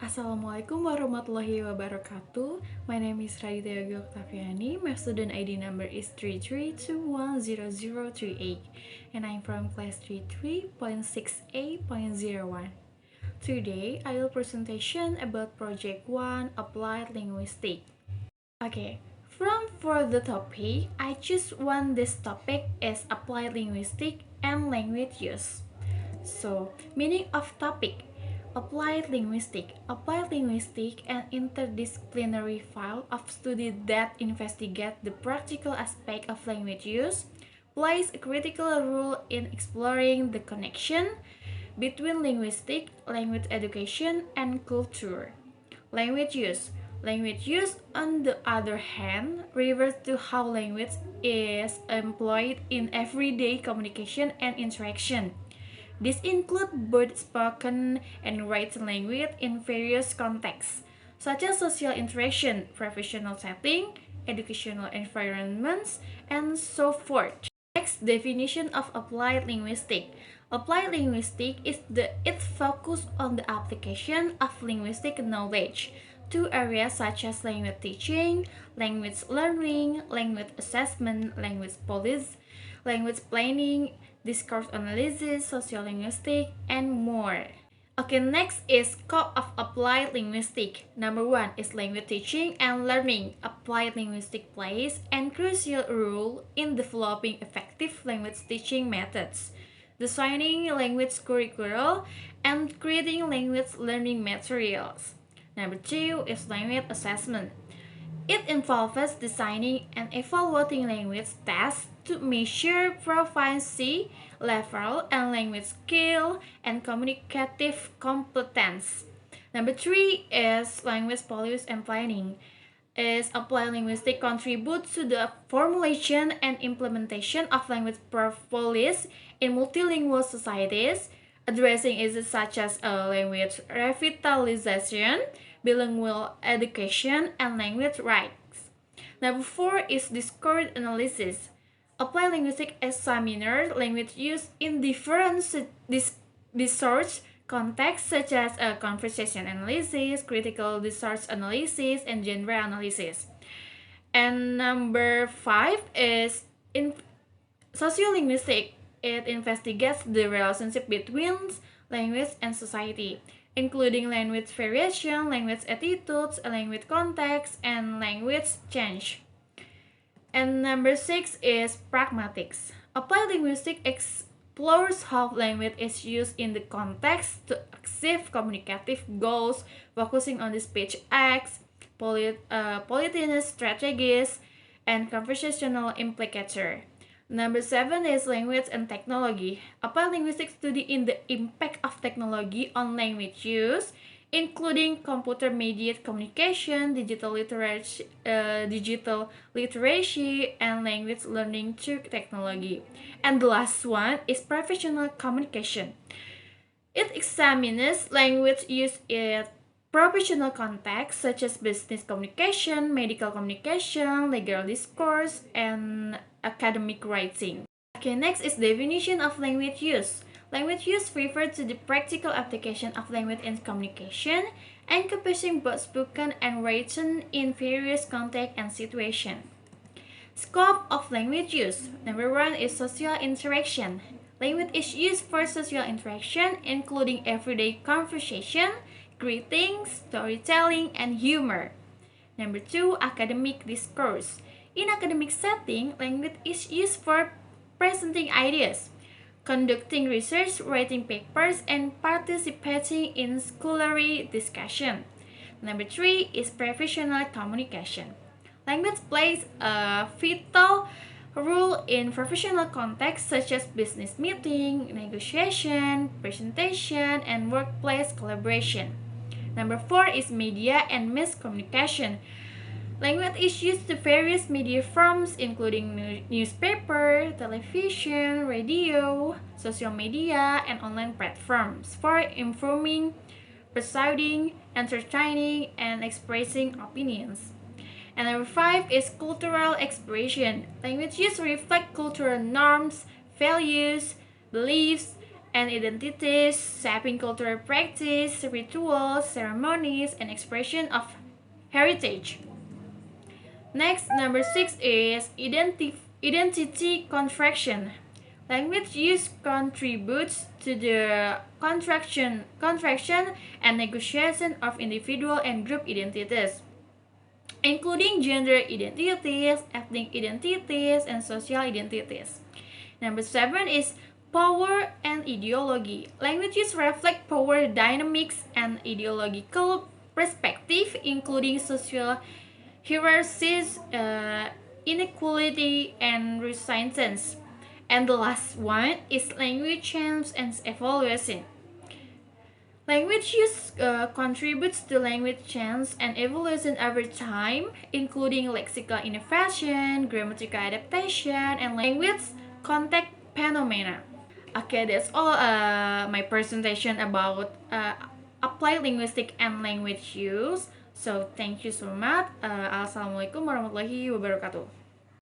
Assalamualaikum warahmatullahi wabarakatuh. My name is Raditya Octaviani. My student ID number is 33210038 and I'm from class 33.6A.01. Today, I will presentation about Project 1 Applied Linguistics. Okay, for the topic, I choose one this topic is Applied Linguistics and Language Use. So, meaning of topic: applied linguistics. Applied linguistics, an interdisciplinary field of study that investigates the practical aspect of language use, plays a critical role in exploring the connection between linguistics, language education, and culture. Language use. Language use, on the other hand, refers to how language is employed in everyday communication and interaction. This includes both spoken and written language in various contexts, such as social interaction, professional setting, educational environments, and so forth. Next, definition of applied linguistics. Applied linguistics is it focus on the application of linguistic knowledge to areas such as language teaching, language learning, language assessment, language policy, language planning, discourse analysis, sociolinguistics, and more. Okay, next is scope of applied linguistics. Number one is language teaching and learning. Applied linguistics plays a crucial role in developing effective language teaching methods, designing language curricula, and creating language learning materials. Number two is language assessment. It involves designing and evaluating language tests to measure proficiency level and language skill and communicative competence. Number three is language policy and planning. Is applied linguistics contributes to the formulation and implementation of language policies in multilingual societies, addressing issues such as language revitalization, bilingual education, and language rights. Number four is discourse analysis. Applied linguistics examines language use in different discourse contexts such as conversation analysis, critical discourse analysis, and genre analysis. And number five is in sociolinguistics. It investigates the relationship between language and society, including language variation, language attitudes, language context, and language change. And number six is pragmatics. Applied linguistics explores how language is used in the context to achieve communicative goals, focusing on the speech acts, politeness strategies, and conversational implicature. Number seven is language and technology. Applied linguistics study in the impact of technology on language use, including computer-mediated communication, digital literacy, and language learning through technology. And the last one is professional communication. It examines language use in professional contexts such as business communication, medical communication, legal discourse, and academic writing. Okay, next is definition of language use. Language use refers to the practical application of language in communication, encompassing both spoken and written in various contexts and situations. Scope of language use. Number one is social interaction. Language is used for social interaction, including everyday conversation, greetings, storytelling, and humor. Number two, academic discourse. In academic setting, language is used for presenting ideas, conducting research, writing papers, and participating in scholarly discussion. Number three is professional communication. Language plays a vital role in professional contexts such as business meeting, negotiation, presentation, and workplace collaboration. Number four is media and mass communication. Language is used to various media forms including newspaper, television, radio, social media, and online platforms for informing, persuading, entertaining, and expressing opinions. And number five is cultural expression. Language use reflect cultural norms, values, beliefs, and identities, shaping cultural practice, rituals, ceremonies, and expression of heritage. Next, number 6 is identity contraction. Language use contributes to the contraction and negotiation of individual and group identities, including gender identities, ethnic identities, and social identities. Number 7 is power and ideology. Languages reflect power dynamics and ideological perspective, including social hierarchies, inequality, and resistance. And the last one is language change and evolution. Language use contributes to language change and evolution over time, including lexical innovation, grammatical adaptation, and language contact phenomena. Okay, that's all my presentation about applied linguistic and language use. So thank you so much. Assalamualaikum warahmatullahi wabarakatuh.